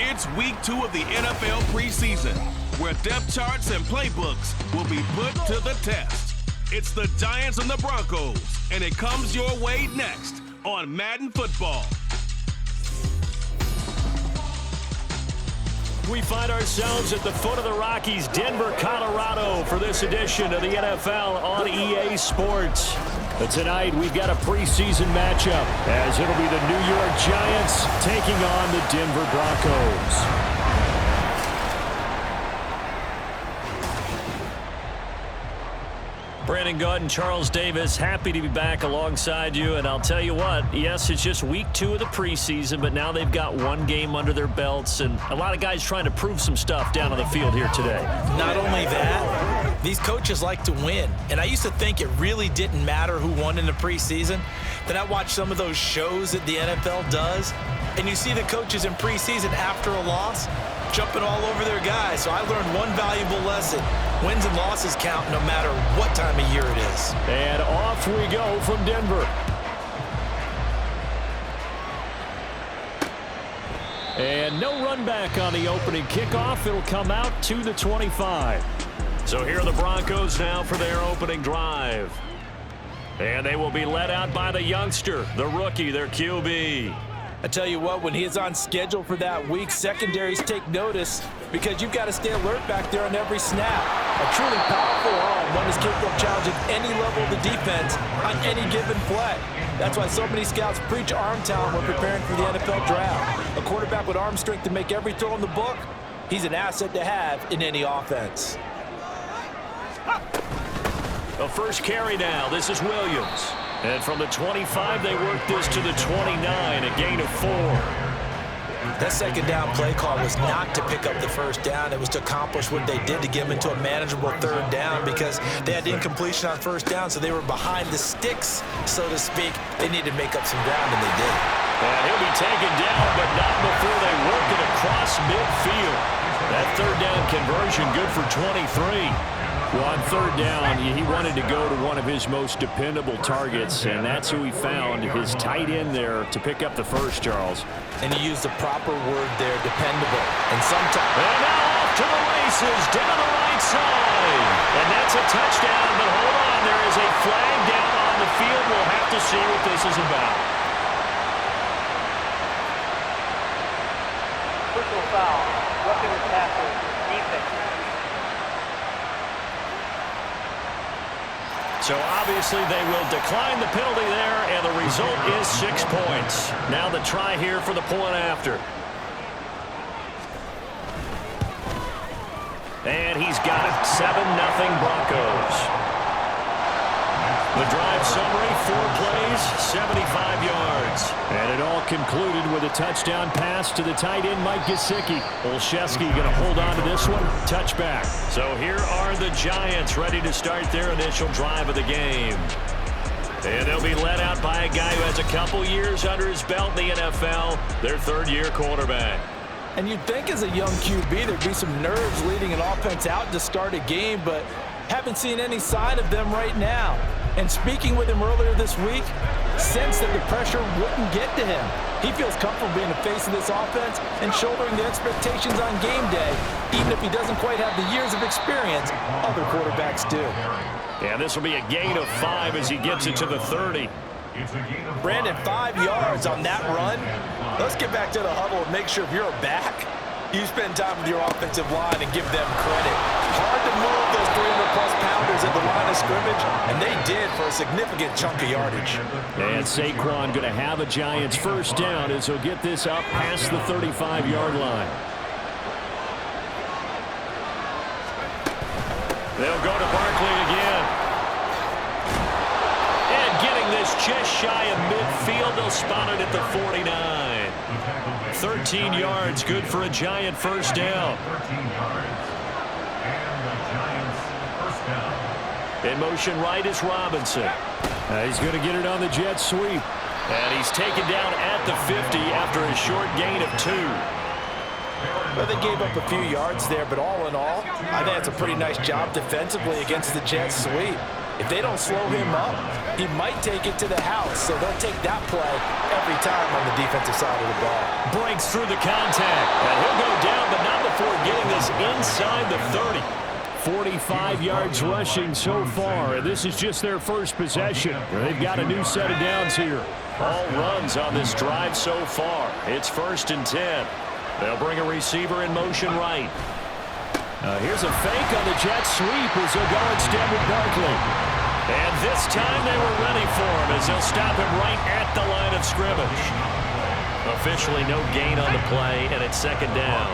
It's week 2 of the NFL preseason, where depth charts and playbooks will be put to the test. It's the Giants and the Broncos, and it comes your way next on Madden Football. We find ourselves at the foot of the Rockies, Denver, Colorado, for this edition of the NFL on EA Sports. But tonight, we've got a preseason matchup, as it'll be the New York Giants taking on the Denver Broncos. Brandon Gaunt and Charles Davis, happy to be back alongside you. And I'll tell you what, yes, it's just week 2 of the preseason, but now they've got one game under their belts, and a lot of guys trying to prove some stuff down on the field here today. Not only that, these coaches like to win. And I used to think it really didn't matter who won in the preseason. Then I watched some of those shows that the NFL does, and you see the coaches in preseason after a loss jumping all over their guys. So I learned one valuable lesson. Wins and losses count no matter what time of year it is. And off we go from Denver. And no run back on the opening kickoff. It'll come out to the 25. So here are the Broncos now for their opening drive. And they will be led out by the youngster, the rookie, their QB. I tell you what, when he is on schedule for that week, secondaries take notice because you've got to stay alert back there on every snap. A truly powerful arm, one is capable of challenging any level of the defense on any given play. That's why so many scouts preach arm talent when preparing for the NFL draft. A quarterback with arm strength to make every throw in the book, he's an asset to have in any offense. The first carry now. This is Williams. And from the 25, they work this to the 29, a gain of 4. That second down play call was not to pick up the first down. It was to accomplish what they did to get them into a manageable third down because they had incompletion on first down, so they were behind the sticks, so to speak. They needed to make up some ground, and they did. And he'll be taken down, but not before they work it across midfield. That third down conversion good for 23. Well, on third down, he wanted to go to one of his most dependable targets, and that's who he found, his tight end there, to pick up the first, Charles. And he used the proper word there, dependable. And sometimes... And now off to the races, down the right side. And that's a touchdown, but hold on, there is a flag down on the field. We'll have to see what this is about. Personal foul, roughing the passer, defense. So obviously they will decline the penalty there, and the result is 6 points. Now the try here for the point after. And he's got it, 7-0 Broncos. The drive summary, 4 plays, 75 yards. And it all concluded with a touchdown pass to the tight end, Mike Gesicki. Olszewski going to hold on to this one. Touchback. So here are the Giants ready to start their initial drive of the game. And they'll be led out by a guy who has a couple years under his belt in the NFL, their third-year quarterback. And you'd think as a young QB there'd be some nerves leading an offense out to start a game, but haven't seen any sign of them right now. And speaking with him earlier this week, sensed that the pressure wouldn't get to him. He feels comfortable being the face of this offense and shouldering the expectations on game day, even if he doesn't quite have the years of experience other quarterbacks do. Yeah, this will be a gain of 5 as he gets it to the 30. Brandon, 5 yards on that run. Let's get back to the huddle and make sure if you're back, you spend time with your offensive line and give them credit. Hard to move those 300-plus pounders at the line of scrimmage, and they did for a significant chunk of yardage. And Saquon going to have a Giants first down as he'll get this up past the 35-yard line. They'll go to Barkley again. And getting this just shy of midfield, they'll spot it at the 49. 13 yards, good for a Giant first down. In motion right is Robinson. He's going to get it on the jet sweep. And he's taken down at the 50 after a short gain of 2. Well, they gave up a few yards there, but all in all, I think it's a pretty nice job defensively against the jet sweep. If they don't slow him up, he might take it to the house. So they'll take that play every time on the defensive side of the ball. Breaks through the contact. And he'll go down, but not before getting this inside the 30. 45 yards rushing so far, and this is just their first possession. They've got a new set of downs here. All runs on this drive so far. It's 1st and 10. They'll bring a receiver in motion right. Here's a fake on the jet sweep as they'll go instead with Barkley. And this time they were ready for him as they'll stop him right at the line of scrimmage. Officially no gain on the play, and it's 2nd down.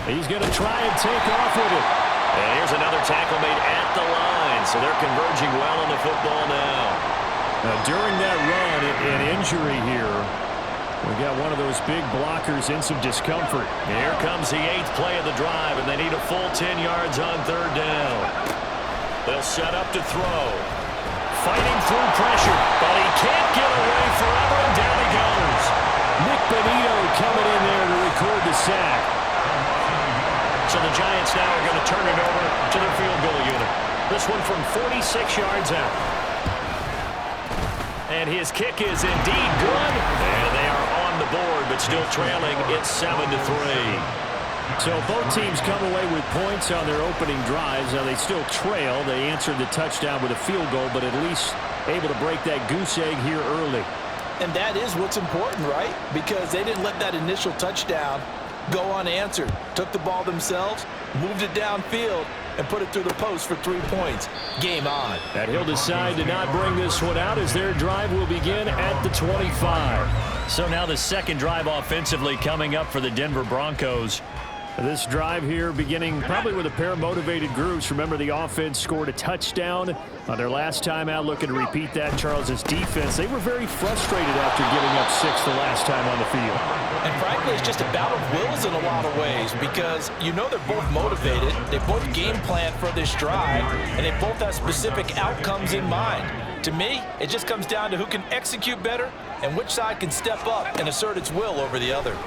He's going to try and take off with it. And here's another tackle made at the line, so they're converging well on the football now. During that run, an injury here. We got one of those big blockers in some discomfort. Here comes the 8th play of the drive, and they need a full 10 yards on 3rd down. They'll set up to throw. Fighting through pressure, but he can't get away forever, and down he goes. Nick Benito coming in there to record the sack. So the Giants now are going to turn it over to their field goal unit. This one from 46 yards out. And his kick is indeed good. And they are on the board, but still trailing. It's 7-3. So both teams come away with points on their opening drives. Now they still trail. They answered the touchdown with a field goal, but at least able to break that goose egg here early. And that is what's important, right? Because they didn't let that initial touchdown go unanswered. Took the ball themselves, moved it downfield, and put it through the post for 3 points. Game on. And he'll decide to not bring this one out as their drive will begin at the 25. So now the second drive offensively coming up for the Denver Broncos. This drive here beginning probably with a pair of motivated groups. Remember, the offense scored a touchdown on their last time out. Looking to repeat that. Charles's defense, they were very frustrated after giving up 6 the last time on the field. And frankly, it's just a battle of wills in a lot of ways because you know they're both motivated. They both game plan for this drive, and they both have specific outcomes in mind. To me, it just comes down to who can execute better and which side can step up and assert its will over the other.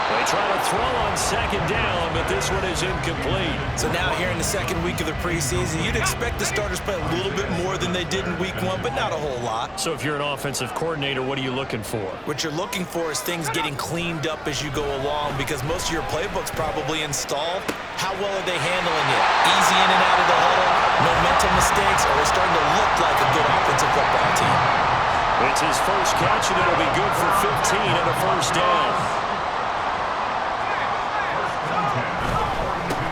They try to throw on 2nd down, but this one is incomplete. So now here in the 2nd week of the preseason, you'd expect the starters play a little bit more than they did in week 1, but not a whole lot. So if you're an offensive coordinator, what are you looking for? What you're looking for is things getting cleaned up as you go along because most of your playbook's probably installed. How well are they handling it? Easy in and out of the huddle, no mental mistakes, or are they starting to look like a good offensive football team? It's his first catch, and it'll be good for 15 and a 1st down.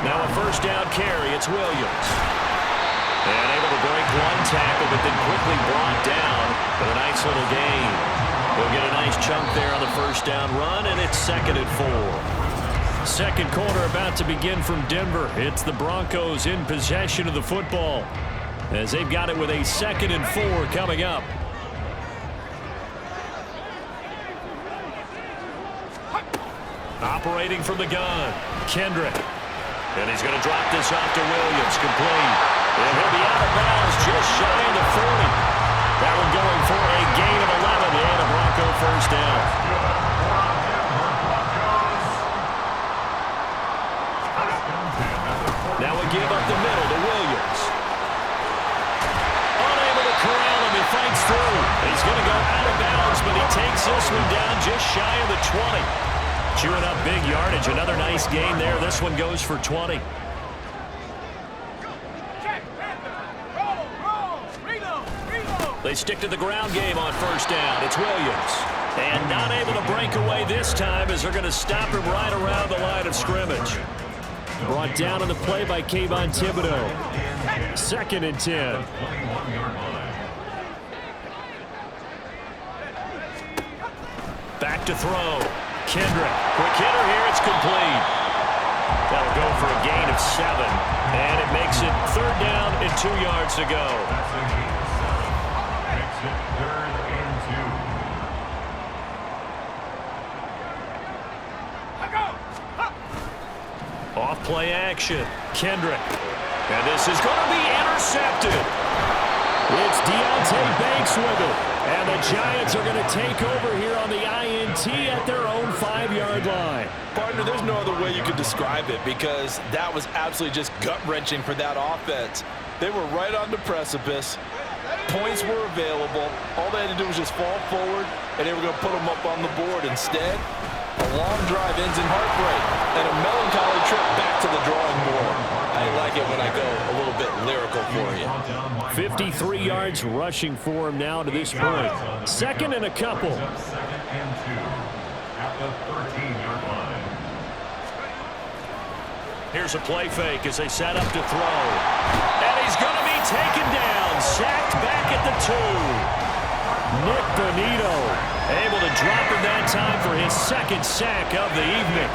Now a 1st down carry, it's Williams. And able to break one tackle, but then quickly brought down. But a nice little gain. We'll get a nice chunk there on the 1st down run, and it's 2nd and 4. Second quarter about to begin from Denver. It's the Broncos in possession of the football as they've got it with a 2nd and 4 coming up. Operating from the gun, Kendrick. And he's going to drop this off to Williams, complete. And he'll be out of bounds just shy of the 40. That one going for a gain of 11 and a Bronco 1st down. Now we give up the middle to Williams. Unable to corral him, he fights through. He's going to go out of bounds, but he takes this one down just shy of the 20. Chewing up big yardage. Another nice gain there. This one goes for 20. They stick to the ground game on 1st down. It's Williams. And not able to break away this time as they're going to stop him right around the line of scrimmage. Brought down on the play by Kayvon Thibodeau. 2nd and 10. Back to throw. Kendrick. Quick hitter here. It's complete. That'll go for a gain of 7. And it makes it 3rd down and 2 yards to go. Off play action. Kendrick. And this is going to be intercepted. It's Deontay Banks with it. And the Giants are going to take over here on the INT at their own 5-yard line. Partner, there's no other way you could describe it because that was absolutely just gut-wrenching for that offense. They were right on the precipice. Points were available. All they had to do was just fall forward, and they were going to put them up on the board. Instead, a long drive ends in heartbreak and a melancholy trip back to the drawing board. I like it when I go a little bit lyrical for you. 53 yards rushing for him now to this point. Second and a couple. Second and 2 at the 13-yard line. Here's a play fake as they set up to throw. And he's going to be taken down. Sacked back at the 2. Nick Bonito able to drop in that time for his second sack of the evening.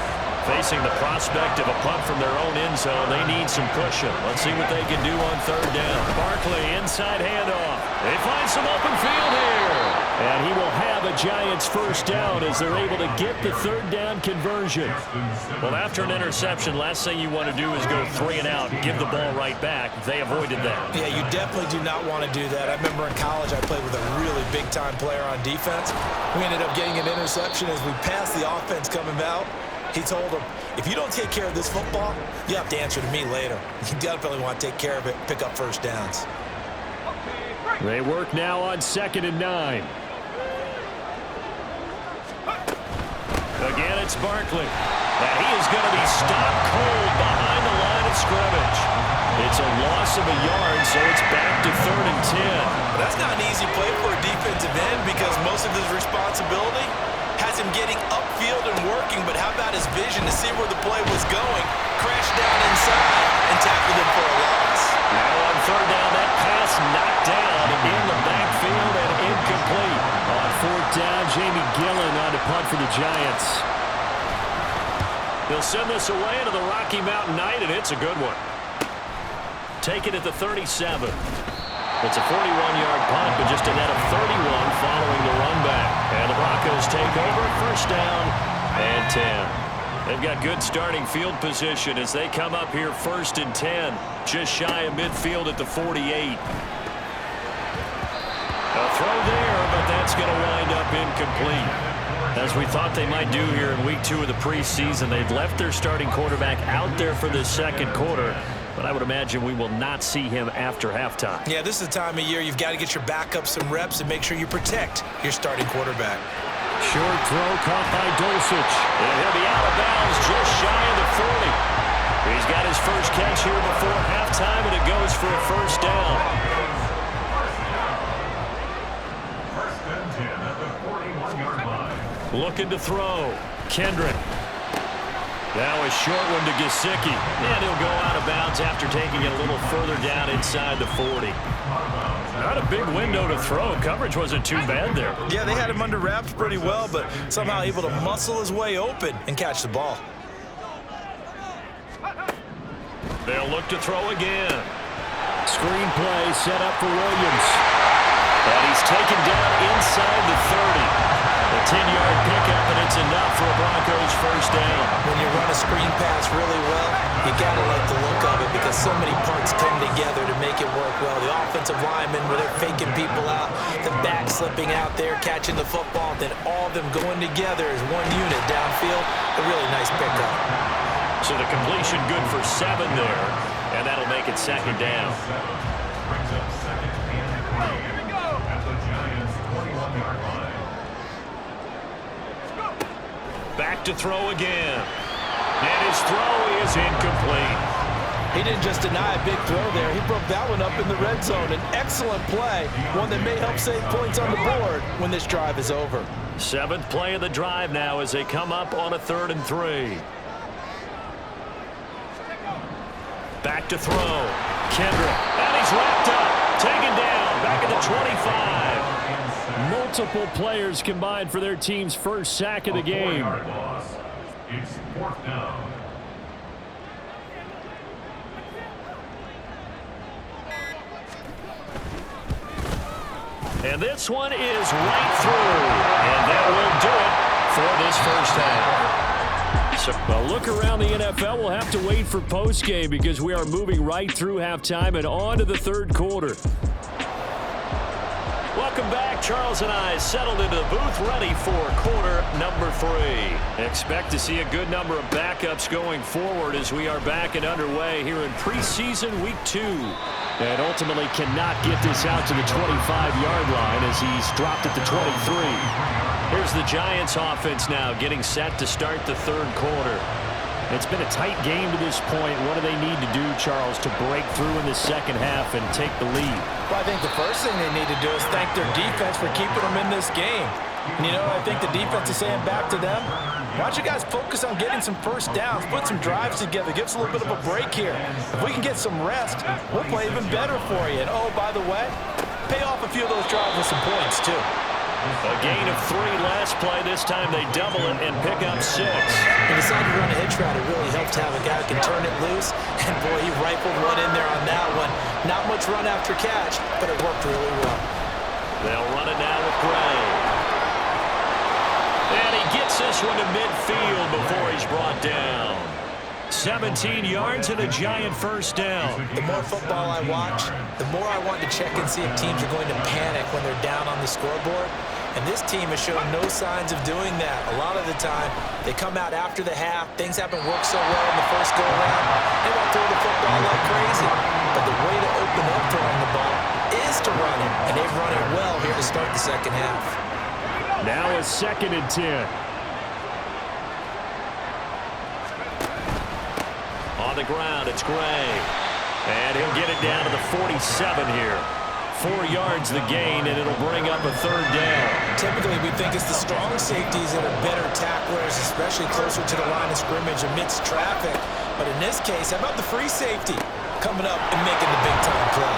Facing the prospect of a punt from their own end zone, they need some cushion. Let's see what they can do on third down. Barkley, inside handoff. They find some open field here. And he will have a Giants first down as they're able to get the third down conversion. Well, after an interception, last thing you want to do is go 3 and out and give the ball right back. They avoided that. Yeah, you definitely do not want to do that. I remember in college I played with a really big-time player on defense. We ended up getting an interception as we passed the offense coming out. He told him, if you don't take care of this football, you have to answer to me later. You definitely want to take care of it, pick up first downs. They work now on 2nd and 9. Again, it's Barkley. And he is going to be stopped cold behind the line of scrimmage. It's a loss of a yard, so it's back to 3rd and 10. That's not an easy play for a defensive end because most of his responsibility has him getting upfield and working, but how about his vision to see where the play was going, crash down inside, and tackle him for a loss. Now on 3rd down, that pass knocked down in the backfield and incomplete. On 4th down, Jamie Gillen on to punt for the Giants. They'll send this away into the Rocky Mountain Night, and it's a good one. Taken at the 37. It's a 41-yard punt, but just a net of 31 following the run back. And the Broncos take over, first down and 10. They've got good starting field position as they come up here 1st and 10, just shy of midfield at the 48. A throw there, but that's going to wind up incomplete. As we thought they might do here in week 2 of the preseason, they've left their starting quarterback out there for this second quarter. But I would imagine we will not see him after halftime. Yeah, this is the time of year you've got to get your backup some reps and make sure you protect your starting quarterback. Short throw caught by Dulcich. And he'll be out of bounds just shy of the 40. He's got his first catch here before halftime, and it goes for a first down. First and 10 at the 41-yard line. Looking to throw. Kendrick. Now a short one to Gesicki. And he'll go out of bounds after taking it a little further down inside the 40. Not a big window to throw. Coverage wasn't too bad there. Yeah, they had him under wraps pretty well, but somehow able to muscle his way open and catch the ball. They'll look to throw again. Screen play set up for Williams. And he's taken down inside the 30. A 10-yard pickup, and it's enough for a Broncos first down. When you run a screen pass really well, you got to like the look of it because so many parts come together to make it work well. The offensive linemen, where they're faking people out, the back slipping out there, catching the football, then all of them going together as one unit downfield. A really nice pickup. So the completion good for 7 there, and that'll make it second down. Brings up 2nd and 3 at the Giants' 21-yard line. Back to throw again. And his throw is incomplete. He didn't just deny a big throw there. He broke that one up in the red zone. An excellent play, one that may help save points on the board when this drive is over. 7th play of the drive now as they come up on a 3rd and 3. Back to throw. Kendrick. And he's wrapped up. Taken down. Back at the 25. Multiple players combined for their team's first sack of the game. It's 4th down. And this one is right through. And that will do it for this first half. So a look around the NFL. We'll have to wait for postgame because we are moving right through halftime and on to the third quarter. Welcome back. Charles and I settled into the booth, ready for quarter number 3. Expect to see a good number of backups going forward as we are back and underway here in preseason week 2. And ultimately cannot get this out to the 25-yard line as he's dropped it to 23. Here's the Giants offense now getting set to start the third quarter. It's been a tight game to this point. What do they need to do, Charles, to break through in the second half and take the lead? Well, I think the first thing they need to do is thank their defense for keeping them in this game. And, I think the defense is saying back to them, why don't you guys focus on getting some first downs, put some drives together, give us a little bit of a break here. If we can get some rest, we'll play even better for you. And, oh, by the way, pay off a few of those drives with some points, too. A gain of 3 last play. This time they double it and pick up 6. He decided to run a hitch route. It really helps to have a guy who can turn it loose. And, boy, he rifled one in there on that one. Not much run after catch, but it worked really well. They'll run it now with Gray. And he gets this one to midfield before he's brought down. 17 yards and a Giant first down. The more football I watch, the more I want to check and see if teams are going to panic when they're down on the scoreboard. And this team has shown no signs of doing that. A lot of the time, they come out after the half. Things haven't worked so well in the first go-around. They won't throw the football like crazy. But the way to open up throwing the ball is to run it. And they've run it well here to start the second half. Now a 2nd and 10. On the ground, it's Gray. And he'll get it down to the 47 here. 4 yards the gain, and it'll bring up a 3rd down. Typically, we think it's the strong safeties that are better tacklers, especially closer to the line of scrimmage amidst traffic. But in this case, how about the free safety coming up and making the big-time play?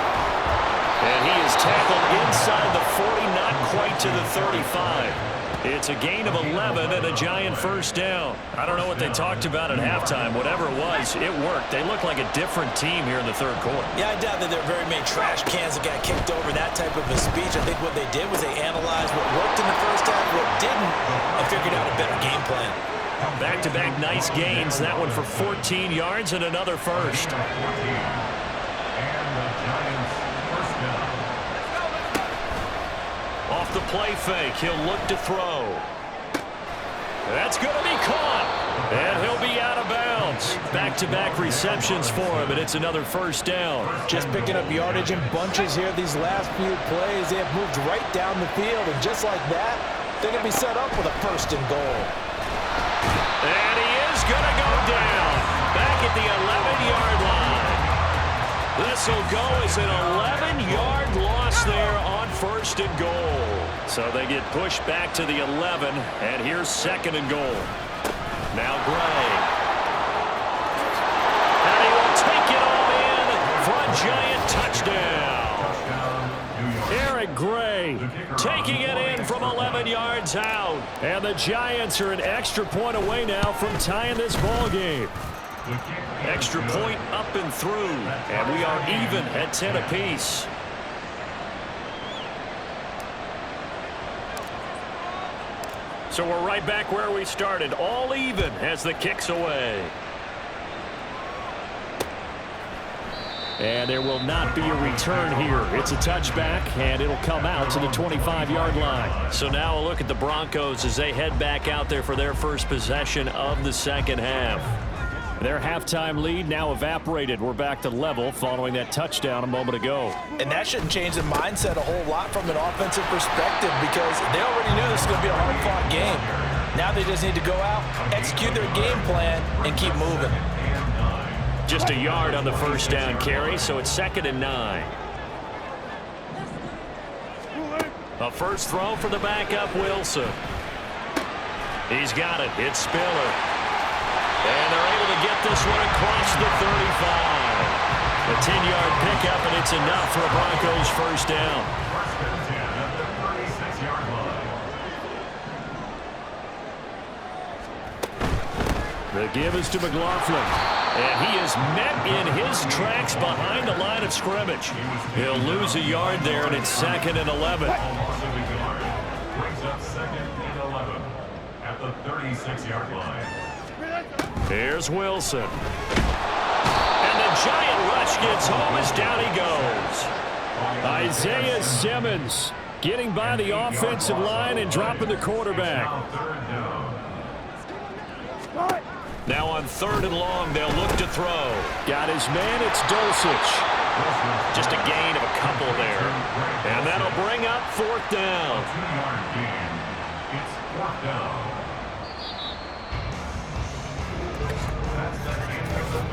And he is tackled inside the 40, not quite to the 35. It's a gain of 11 and a Giant first down. I don't know what they talked about at halftime. Whatever it was, it worked. They look like a different team here in the third quarter. Yeah, I doubt that there are very many trash cans that got kicked over, that type of a speech. I think what they did was they analyzed what worked in the first half, what didn't, and figured out a better game plan. Back-to-back nice gains. That one for 14 yards and another first. Off the play fake, he'll look to throw. That's going to be caught, and he'll be out of bounds. Back-to-back receptions for him, and it's another first down. Just picking up yardage in bunches here these last few plays. They have moved right down the field, and just like that, they're going to be set up with a 1st and goal. And he is going to go down, back at the 11-yard line. This will go as an 11-yard loss there on 1st and goal. So they get pushed back to the 11, and here's 2nd and goal. Now Gray. And he will take it all in for a Giant touchdown. Eric Gray taking it in from 11 yards out. And the Giants are an extra point away now from tying this ball game. Extra point up and through, and we are even at 10 apiece. So we're right back where we started, all even as the kick's away. And there will not be a return here. It's a touchback, and it'll come out to the 25-yard line. So now a look at the Broncos as they head back out there for their first possession of the second half. Their halftime lead now evaporated. We're back to level following that touchdown a moment ago. And that shouldn't change the mindset a whole lot from an offensive perspective because they already knew this was going to be a hard-fought game. Now they just need to go out, execute their game plan, and keep moving. Just a yard on the first down carry, so it's 2nd and 9. A first throw for the backup, Wilson. He's got it. It's Spiller. And they're able to get this one across the 35. A 10-yard pickup, and it's enough for a Broncos first down. The give is to McLaughlin. And he is met in his tracks behind the line of scrimmage. He'll lose a yard there, and it's 2nd and 11. Brings up 2nd and 11 at the 36-yard line. Here's Wilson. And the Giant rush gets home as down he goes. Isaiah Simmons Getting by the offensive line and dropping the quarterback. Now on 3rd and long, they'll look to throw. Got his man, it's Dulcich. Just a gain of a couple there. And that'll bring up 4th down. 2-yard gain. It's 4th down.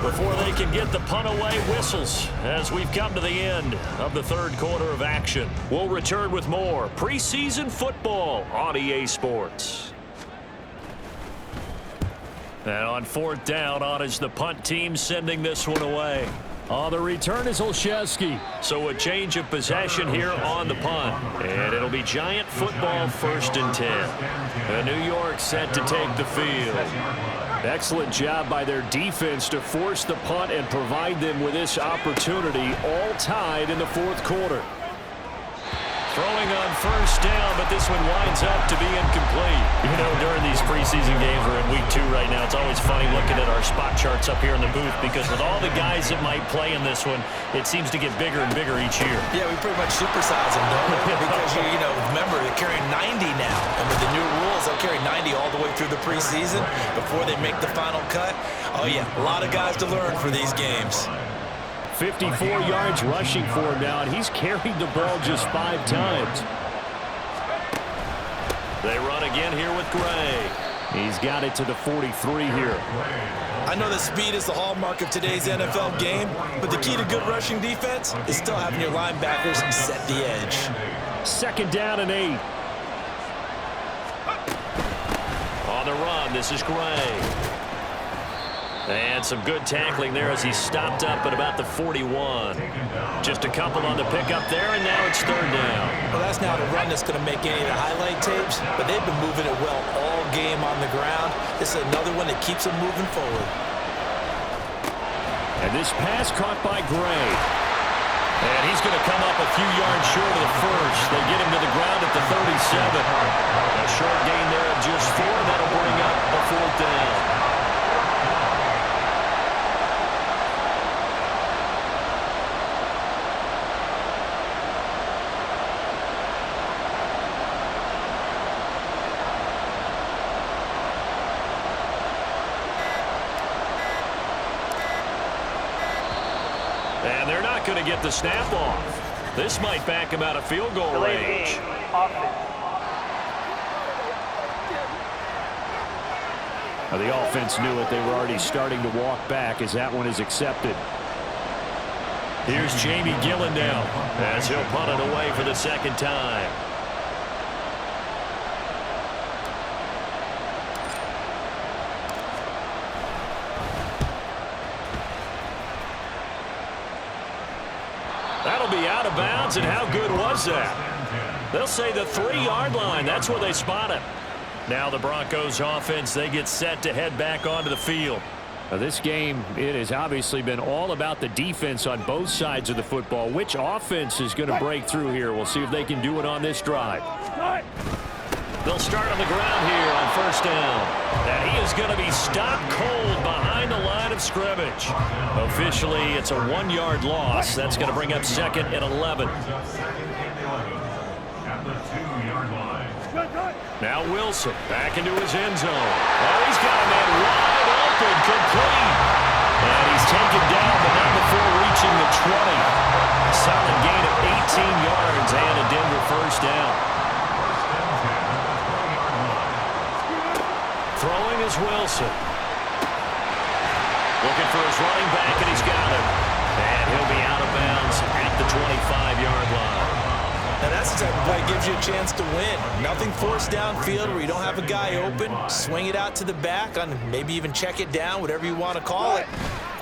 Before they can get the punt away, whistles as we've come to the end of the 3rd quarter of action. We'll return with more preseason football on EA Sports. And on 4th down, on is the punt team sending this one away. On the return is Olszewski. So a change of possession here on the punt. And it'll be Giant football 1st and 10. And New York set to take the field. Excellent job by their defense to force the punt and provide them with this opportunity, all tied in the 4th quarter. Throwing on 1st down, but this one winds up to be incomplete. You know, during these preseason games, we're in week 2 right now. It's always funny looking at our spot charts up here in the booth because with all the guys that might play in this one, it seems to get bigger and bigger each year. Yeah, we pretty much supersize them, don't we? Because, you know, remember, they're carrying 90 now. And with the new rules, they'll carry 90 all the way through the preseason before they make the final cut. Oh, yeah, a lot of guys to learn for these games. 54 yards rushing for him now, and he's carried the ball just 5 times. They run again here with Gray. He's got it to the 43 here. I know that speed is the hallmark of today's NFL game, but the key to good rushing defense is still having your linebackers set the edge. 2nd down and 8. On the run, this is Gray. And some good tackling there as he stopped up at about the 41. Just a couple on the pickup there, and now it's 3rd down. Well, that's not a run that's going to make any of the highlight tapes, but they've been moving it well all game on the ground. This is another one that keeps them moving forward. And this pass caught by Gray. And he's going to come up a few yards short of the first. They get him to the ground at the 37. A short gain there of just 4. That'll bring up a 4th down. And they're not going to get the snap off. This might back him out of field goal range. Now the offense knew it. They were already starting to walk back as that one is accepted. Here's Jamie Gillen now as he'll punt it away for the 2nd time. That'll be out of bounds, and how good was that? They'll say the 3-yard line. That's where they spot it. Now the Broncos offense, they get set to head back onto the field. Now this game, it has obviously been all about the defense on both sides of the football. Which offense is going to break through here? We'll see if they can do it on this drive. They'll start on the ground here on 1st down. And he is going to be stopped cold behind the line of scrimmage. Officially, it's a 1-yard loss. That's going to bring up 2nd and 11. Now Wilson back into his end zone. Oh, he's got a man wide open, complete. And he's taken down, but not before reaching the 20. Solid gain of 18 yards and a Denver 1st down. Throwing is Wilson. Looking for his running back, and he's got him. And he'll be out of bounds at the 25-yard line. And that's the type of play that gives you a chance to win. Nothing forced downfield where you don't have a guy open. Swing it out to the back, on maybe even check it down, whatever you want to call it.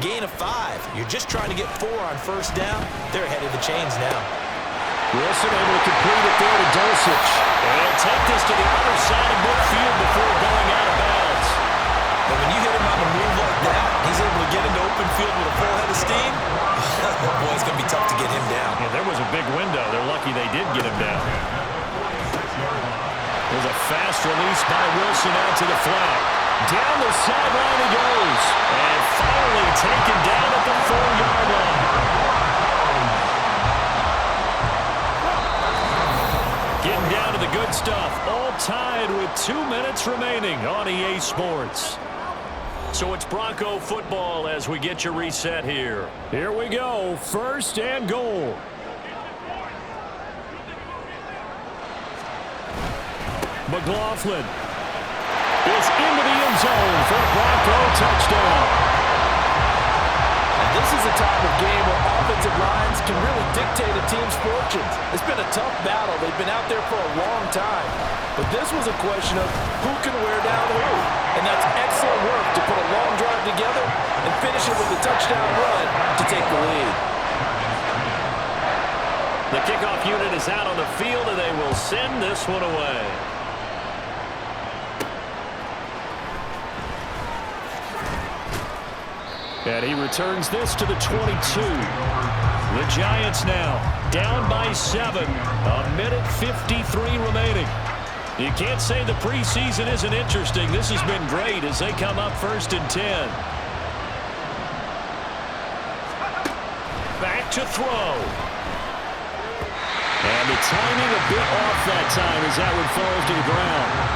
Gain of 5. You're just trying to get 4 on 1st down. They're ahead of the chains now. Wilson able to complete it there to Dulcich. And he'll take this to the other side of midfield before going out of bounds. But when you hit him on a move like that, he's able to get into open field with a full head of steam. Boy, it's going to be tough to get him down. Yeah, there was a big window. They're lucky they did get him down. There's a fast release by Wilson out to the flat. Down the sideline he goes. And finally taken down at the 4-yard line. stuff. All tied with 2 minutes remaining on EA Sports. So it's Bronco football as we get your reset here. Here we go. First and goal. McLaughlin is into the end zone for a Bronco touchdown. This is a type of game where offensive lines can really dictate a team's fortunes. It's been a tough battle. They've been out there for a long time. But this was a question of who can wear down who. And that's excellent work to put a long drive together and finish it with a touchdown run to take the lead. The kickoff unit is out on the field, and they will send this one away. And he returns this to the 22. The Giants now down by 7. 1:53 remaining. You can't say the preseason isn't interesting. This has been great as they come up 1st and 10. Back to throw. And the timing a bit off that time as that one falls to the ground.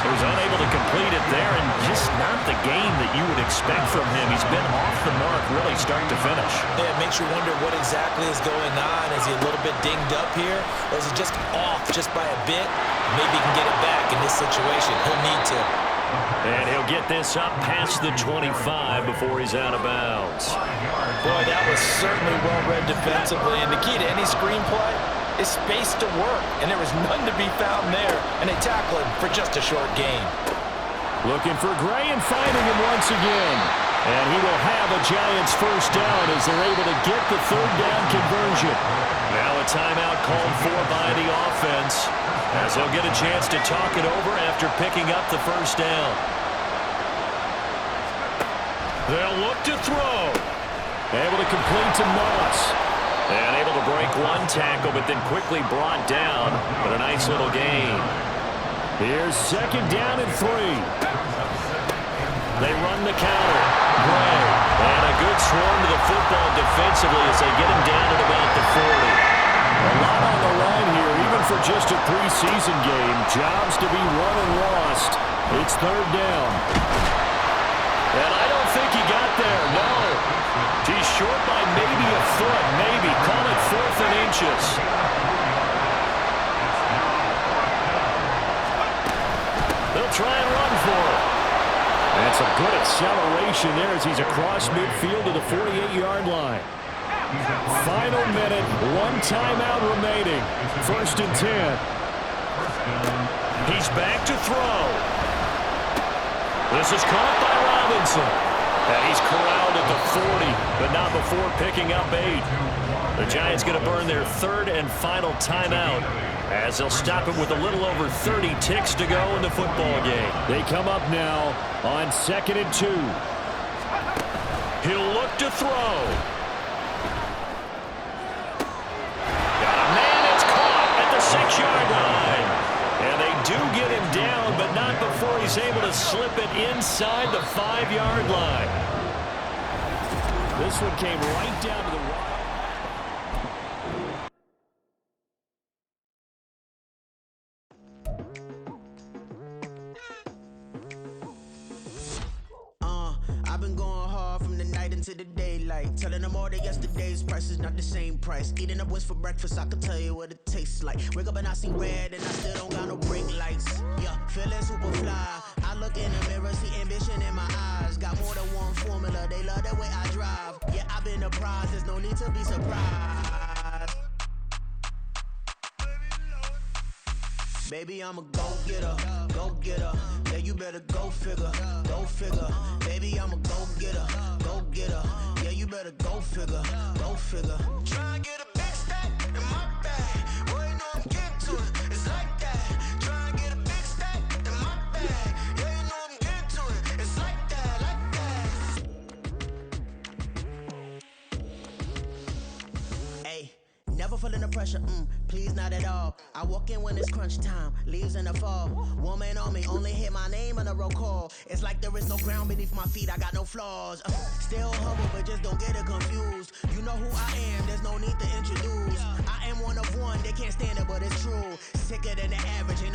He was unable to complete it there, and just not the game that you would expect from him. He's been off the mark really start to finish. Yeah, it makes you wonder what exactly is going on. Is he a little bit dinged up here, or is he just off just by a bit? Maybe he can get it back in this situation. He'll need to. And he'll get this up past the 25 before he's out of bounds. Boy, that was certainly well-read defensively, and the key to any screenplay is space to work, and there was none to be found there, and they tackle him for just a short gain. Looking for Gray and finding him once again. And he will have a Giants first down as they're able to get the third down conversion. Now a timeout called for by the offense as they'll get a chance to talk it over after picking up the first down. They'll look to throw. Able to complete to Moss. And able to break one tackle, but then quickly brought down. But a nice little gain. Here's 2nd down and 3. They run the counter. Gray. And a good swarm to the football defensively as they get him down at about the 40. A lot on the line here, even for just a preseason game. Jobs to be won and lost. It's 3rd down. And I don't think he got there, no. He's short by maybe a foot, maybe. Call it 4th and inches. They'll try and run for it. That's a good acceleration there as he's across midfield to the 48-yard line. Final minute, 1 timeout remaining. 1st and 10. He's back to throw. This is caught by Robinson. And he's corralled at the 40, but not before picking up 8. The Giants going to burn their 3rd and final timeout as they'll stop it with a little over 30 ticks to go in the football game. They come up now on 2nd and 2. He'll look to throw. Got a man, it's caught at the 6-yard line. And they do get him down, but not before he's able to slip it inside the 5-yard line. This one came right down to the wire. I've been going hard from the night into the daylight, telling them all that yesterday's price is not the same price. Eating up wings for breakfast, I can tell you what it tastes like. Wake up and I see red and I still don't got no brake lights. Yeah, feeling super fly. I look in the mirror, see ambition in my eyes. Got more than one formula, they love the way I drive. Yeah, I've been a prize, there's no need to be surprised. Baby, I'm a go-getter, go-getter. Yeah, you better go figure, go figure. Baby, I'm a go-getter, go-getter. Yeah, you better go figure, go figure. Try and get a big stack in my bag. Boy, you know I'm getting to it, it's like that. Try and get a big stack in my bag. Yeah, you know I'm getting to it, it's like that, like that. Hey, never feel pulling the pressure, please not at all. I walk in when it's crunch time, leaves in the fall. Woman on me, only hit my name on the roll call. It's like there is no ground beneath my feet, I got no flaws. Still humble, but just don't get it confused. You know who I am, there's no need to introduce. I am one of one, they can't stand it, but it's true. Sicker than the average, ain't no